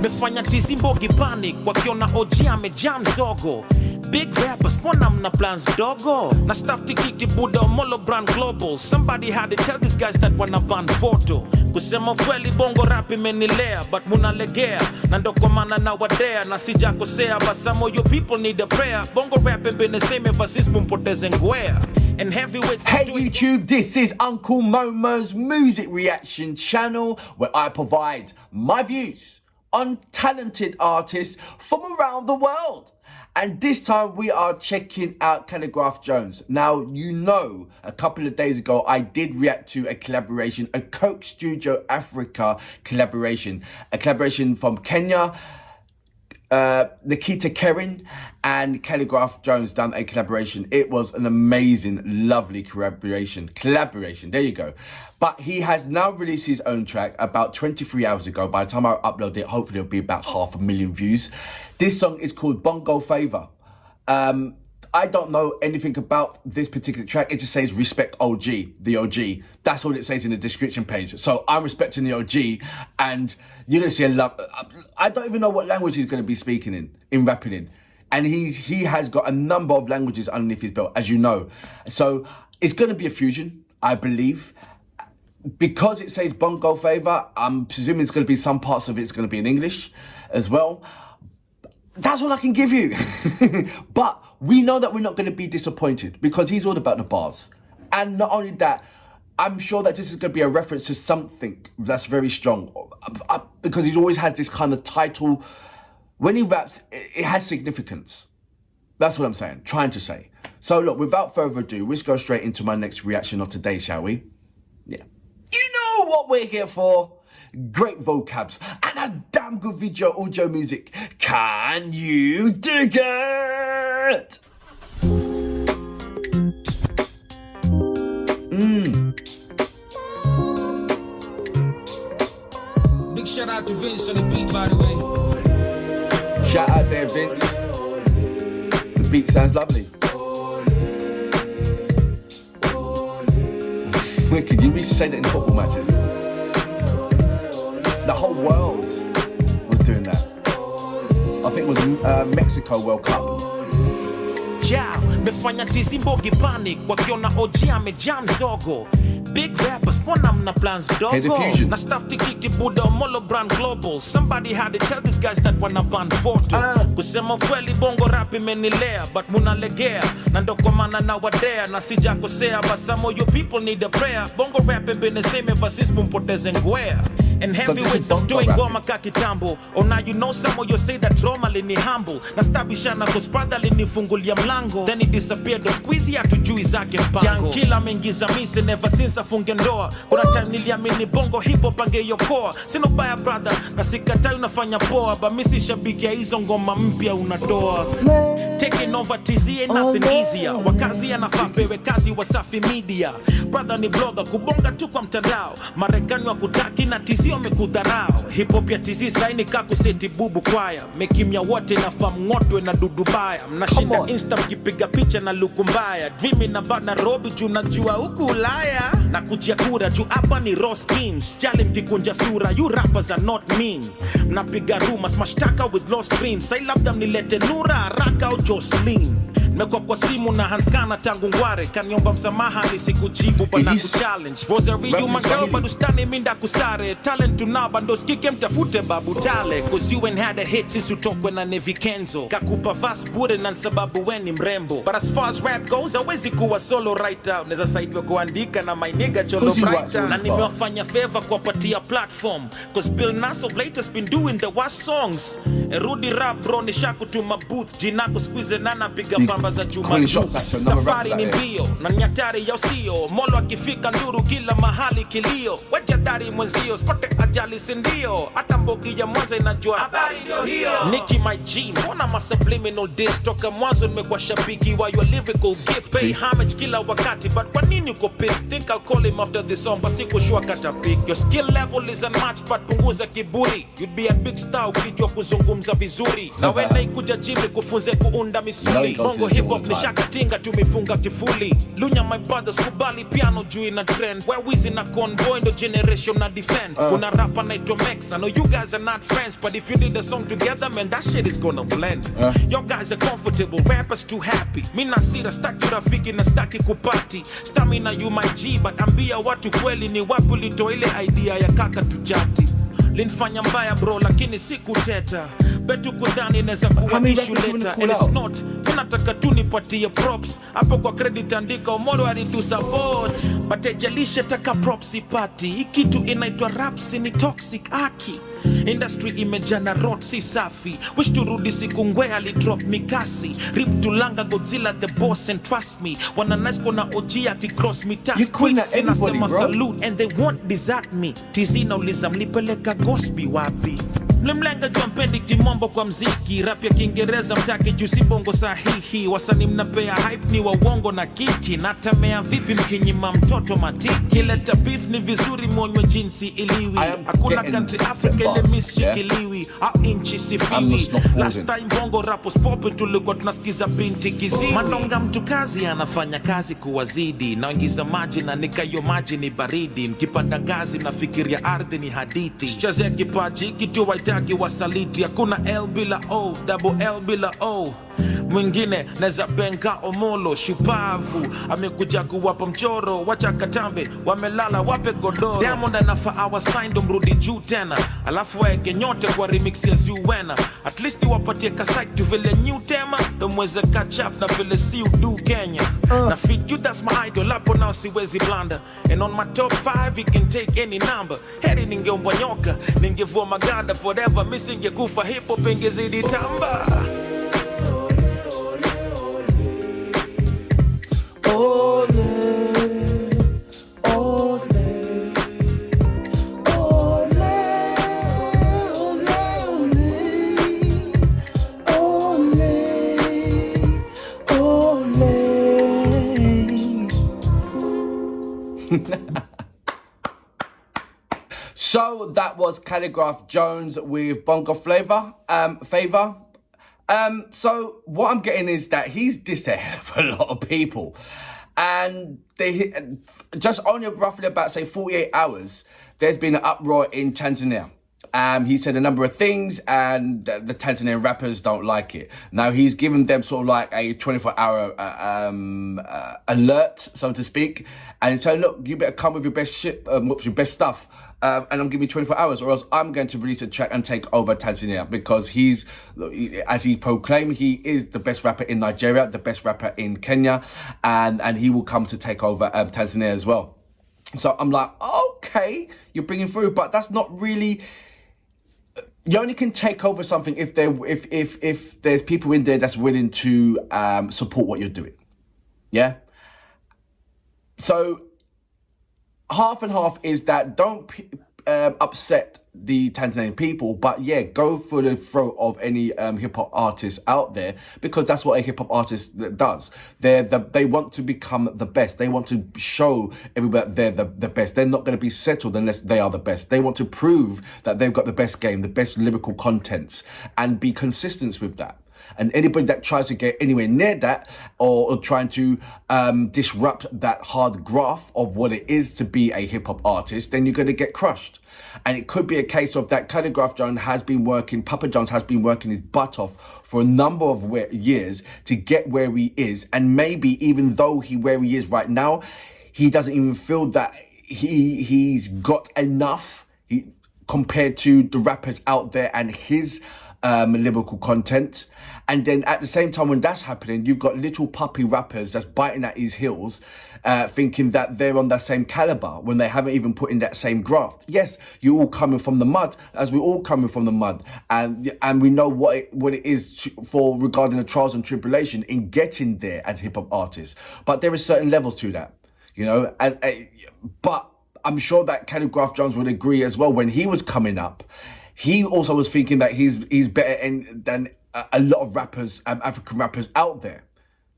mefanya tizimbogi panic wakiona OG amejam zogo. Big rappers, mbona mna plans dogo? Na staff tikiki Buda Omollo brand global. Somebody had to tell these guys that wana ban photo. Kusema kweli bongo rap imenilea, but munalegea. Na ndo kwa maana na wadea, na sija kosea. But some of you people need a prayer. Bongo rap been the same ever since mumpoteze ngwea. And heavyweights. Hey YouTube, this is Uncle Momo's music reaction channel, where I provide my views on talented artists from around the world. And this time we are checking out Khaligraph Jones. Now, you know, a couple of days ago, I did react to a collaboration, a Coke Studio Africa collaboration. A collaboration from Kenya, Nikita Kering and Khaligraph Jones done a collaboration. It was an amazing, lovely collaboration, there you go. But he has now released his own track about 23 hours ago. By the time I upload it, hopefully it'll be about 500,000 views. This song is called Bongo Favour. I don't know anything about this particular track. It just says respect OG, the OG. That's all it says in the description page. So I'm respecting the OG, and you're gonna see a lot. I don't even know what language he's gonna be speaking in rapping in. And he has got a number of languages underneath his belt, as you know. So it's gonna be a fusion, I believe. Because it says Bongo Favour, I'm presuming it's gonna be some parts of it's gonna be in English as well. That's all I can give you. But we know that we're not going to be disappointed because he's all about the bars. And not only that, I'm sure that this is going to be a reference to something that's very strong. Because he always has this kind of title. When he raps, it has significance. That's what I'm saying, trying to say. So look, without further ado, let's go straight into my next reaction of today, shall we? Yeah. You know what we're here for. Great vocabs and a damn good audio music. Can you dig it? Big shout out to Vince on the beat, by the way. Shout out there, Vince. The beat sounds lovely. Wicked, you used to say that in football matches. The whole world was doing that. I think it was Mexico World Cup. Yeah, mefanya tizimbogi panic wakiona OG amejam zogo. Big rappers, mbona mna plans dogo? Na staff tikiki Buda Omollo brand global. Somebody had to tell these guys that wana ban photo. Kusema kweli bongo rap imenilea, but munalegea. Na ndo kwa maana na wadea, na sija kosea. But some of you people need a prayer. Bongo rap been the same ever since mumpoteze ngwea. And heavyweights, I'm doing goma kakitambo. Oh, now you know some of you say that drama lini humble. Na stabishana cause brother lini fungulia mlango. Then he disappeared, the squeezy hatujui zake mpango. Young killer mengiza mise never since afunge ndoa. Kuna time niliamini bongo hip hop angeyokoa. Sino baya brother, na sikatai unafanya poa. Ba misi shabiki ya hizo ngoma mpya unatoa. Taking over TZ ain't nothing easier. Wakazi anafaa pewe kazi Wasafi Media. Brother ni blogger, kubonga tu kwa mtandao. Marekani wa kutaki na TZ wamekudharau. Hip hop ya TZ saini kakuseti bubu kwaya. Mekimya wote na famngotwe na dudubaya. Mnashinda Insta mkipiga picha na luku mbaya. Dreaming na bad Nairobi juu najua huku Ulaya. Na kujia kura juu hapa ni raw schemes. Jali mkikunja sura, you rappers are not mean. Mnapiga rumors, mashtaka with lost dreams. Say labda mnilete Nura, Haraka au Jocelyn. Nimekuwa kwa simu na Hanskana tangu ngware. Kaniomba msamaha nisikujibu bana kuchallenge. Rosary you my girl but ustani minda kusare. Talent tunaba ndo skike mtafute babu tale. Cause you ain't had a hit since utokwe na Nevi Kenzo. Kakupa vast bure na sababu weni mrembo. But as far as rap goes, hawezi kuwa solo writer. Unaweza saidiwa kuandika na my nigga Cholo Brighter. Na nimewafanya favor kwa patia platform. Cause Bill Nass of late has been doing the worst songs. Erudi rap bro nishaku to my booth. Jinako squeeze nana piga pamba za chuma. Safari ni mbio na nyatari ya usio. Molo akifika nduru kila mahali kilio. Wajadari mwenzio spote ajali sindio. Hata mbogi ya mwanza inajua habari ndio hiyo. Nicki my G, mbona ma subliminal diss. Toka mwanzo nimekuwa shabiki wa your lyrical gift. Pay homage kila wakati, but kwa nini uko pissed? Think I'll call him after this song, but sikushua kata pick. Your skill level is unmatched, but punguza kiburi. You'd be a big star ukijua kuzungumza vizuri. Na wena ikuja jimi kufunze kuunda misuli. Bongo hip hop ni shakatinga tumefunga kifuli. Lunya my brothers kubali piano juu ina trend. Where Wizzy na Convoy ndo generation na defend. Kuna rapper naitwa Mex. I know you guys are not friends, but if you did a song together, man, that shit is gonna blend. Your guys are comfortable, rappers too happy. Mina sira staki rafiki na staki kupati. Stamina you my G, but ambia watu kweli ni wapi ulitoa ile idea ya kaka tujati. Linfanya mbaya bro, lakini sikuteta. Betu kudhani neza kuwa issue later. And it's not, tunataka tu nipatie props. Hapo kwa credit andika Omollo alitu support. But ejalisha taka props ipati. Hii kitu inaitwa raps ni toxic aki. Industry imejana rot si safi. Wish turudi siku ngwe alidrop mikasi. Rip tulanga Godzilla the boss and trust me. Wana nice kona OG akicross me task. Quick sinasema salute and they won't desert me. Tizina uliza mlipeleka Gosby wapi. Mlimlenga jompendi kimombo kwa mziki. Rap ya Kiingereza mtaki jusi bongo sahihi. Wasani mnapea hype ni wawongo na kiki. Natamea vipi mkinyima mtoto matiki. Kileta beef ni vizuri mwonywe jinsi iliwi. Hakuna country Africa ile miss shikiliwi. Au inchi sifiwi. Last time bongo rappers popi tulikuwa tunasikiza binti kiziwi. Manonga mtu kazi anafanya kazi kuwazidi. Naingiza maji na nikayo maji ni baridi. Mkipanda ngazi nafikiria ardhi ni hadithi. Sichazea kipaji kitu waitaki wasaliti. Hakuna L bila O, double L bila O. Mwingine neza benga Omollo shupavu. Amekuja kuwapa mchoro, wacha katambe, wamelala wape godoro. Diamond anafa awa sign ndo mrudi juu tena. Alafu waeke nyote kwa remix ya Zuwena. At least wapatie kasike tu vile new tema. Ndo mweze catch up na vile si udu Kenya. Na feed you that's my idol, hapo now siwezi blanda. And on my top 5 he can take any number. Heri ningeombwa nyoka, ningevua maganda. Forever missing kufa hip hop ingezidi tamba. So that was Khaligraph Jones with Bongo Favour. So what I'm getting is that he's dissed a hell of a lot of people. And they just only roughly about, say, 48 hours, there's been an uproar in Tanzania. He said a number of things and the Tanzanian rappers don't like it. Now, he's given them sort of like a 24-hour alert, so to speak. And he's saying, look, you better come with your best shit, your best stuff. And I'm giving you 24 hours or else I'm going to release a track and take over Tanzania, because he's, as he proclaimed, he is the best rapper in Nigeria, the best rapper in Kenya, and he will come to take over Tanzania as well. So I'm like, okay, you're bringing through, but that's not really... You only can take over something if there's people in there that's willing to support what you're doing. Yeah? So half and half is that don't upset the Tanzanian people, but yeah, go for the throat of any hip-hop artist out there, because that's what a hip-hop artist does. They want to become the best. They want to show everybody they're the best. They're not going to be settled unless they are the best. They want to prove that they've got the best game, the best lyrical contents, and be consistent with that. And anybody that tries to get anywhere near that, or trying to disrupt that hard graph of what it is to be a hip-hop artist, then you're going to get crushed. And it could be a case of that Khaligraph Jones has been working, Papa Jones has been working his butt off for a number of years to get where he is. And maybe even though where he is right now, he doesn't even feel that he's got enough compared to the rappers out there and his lyrical content. And then at the same time when that's happening, you've got little puppy rappers that's biting at his heels, thinking that they're on that same caliber when they haven't even put in that same graft. Yes, you're all coming from the mud, as we're all coming from the mud, and we know what it is for regarding the trials and tribulation in getting there as hip hop artists. But there are certain levels to that, you know. But I'm sure that Khaligraph Jones would agree as well. When he was coming up, he also was thinking that he's better than a lot of rappers, African rappers out there.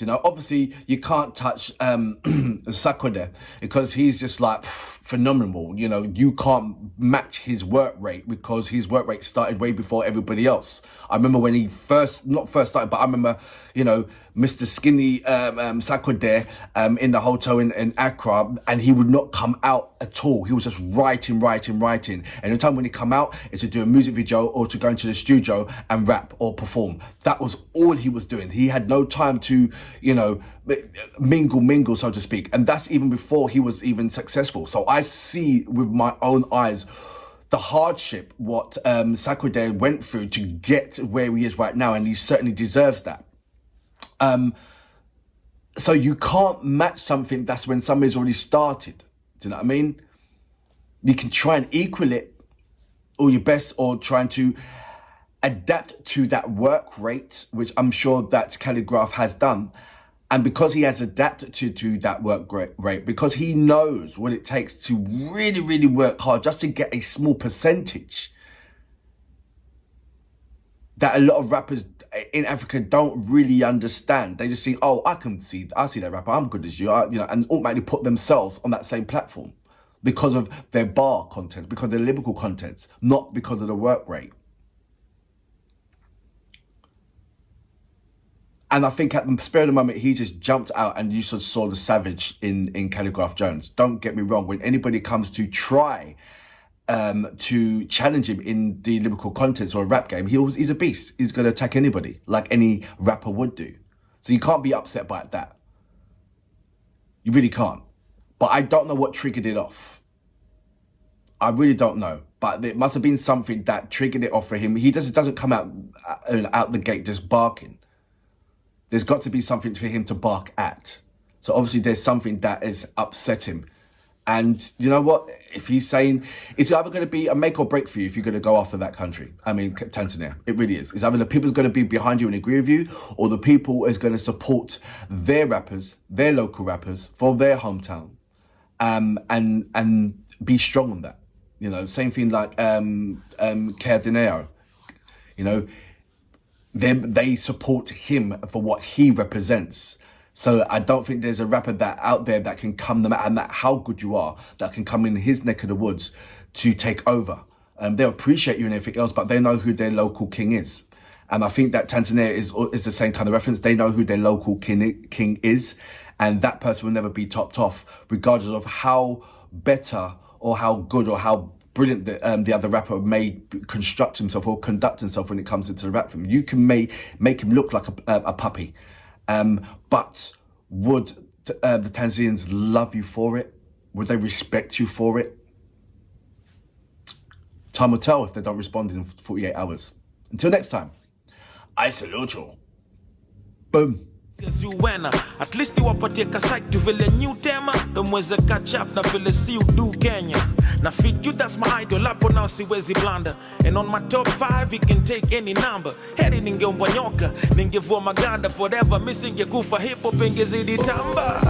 You know, obviously you can't touch Sarkodie because he's just like phenomenal. You know, you can't match his work rate because his work rate started way before everybody else. I remember when he not first started, but I remember, you know, Mr. Skinny Sarkodie in the hotel in Accra, and he would not come out at all. He was just writing. And the time when he come out is to do a music video or to go into the studio and rap or perform. That was all he was doing. He had no time to, you know, mingle, so to speak. And that's even before he was even successful. So I see with my own eyes the hardship what Sarkodie went through to get where he is right now, and he certainly deserves that. So you can't match something that's when somebody's already started. Do you know what I mean? You can try and equal it all your best, or trying to adapt to that work rate, which I'm sure that Khaligraph has done. And because he has adapted to that work rate, because he knows what it takes to really work hard just to get a small percentage, that a lot of rappers in Africa don't really understand. They just see, oh, I see that rapper, I'm good as you, you know, and automatically put themselves on that same platform because of their bar contents, because of their lyrical contents, not because of the work rate. And I think at the spur of the moment, he just jumped out, and you just saw the savage in Khaligraph Jones. Don't get me wrong. When anybody comes to try to challenge him in the lyrical contents or a rap game, he's a beast. He's going to attack anybody like any rapper would do. So you can't be upset by that. You really can't. But I don't know what triggered it off. I really don't know. But it must have been something that triggered it off for him. He doesn't come out the gate just barking. There's got to be something for him to bark at. So obviously there's something that is upset him. And you know what? If he's saying, it's either going to be a make or break for you if you're going to go after that country. I mean, Tanzania. It really is. It's either the people's going to be behind you and agree with you, or the people is going to support their rappers, their local rappers from their hometown, and be strong on that. You know, same thing like Kayole. You know, they support him for what he represents. So I don't think there's a rapper that out there that can come, no matter how good you are, that can come in his neck of the woods to take over. They'll appreciate you and everything else, but they know who their local king is. And I think that Tanzania is the same kind of reference. They know who their local king is, and that person will never be topped off, regardless of how better or how good or how brilliant the other rapper may construct himself or conduct himself when it comes into the rap film. You can make him look like a puppy. But would the Tanzanians love you for it? Would they respect you for it? Time will tell if they don't respond in 48 hours. Until next time, I salute you. Boom. At least iwapatie kasite vile new tema ndo mweze catch up na vile si udu Kenya na fit you, that's my idol hapo now siwezi blanda, and on my top 5 he can take any number. Heri ningeombwa nyoka ningevua maganda forever, missingekufa hip hop ingezidi tamba.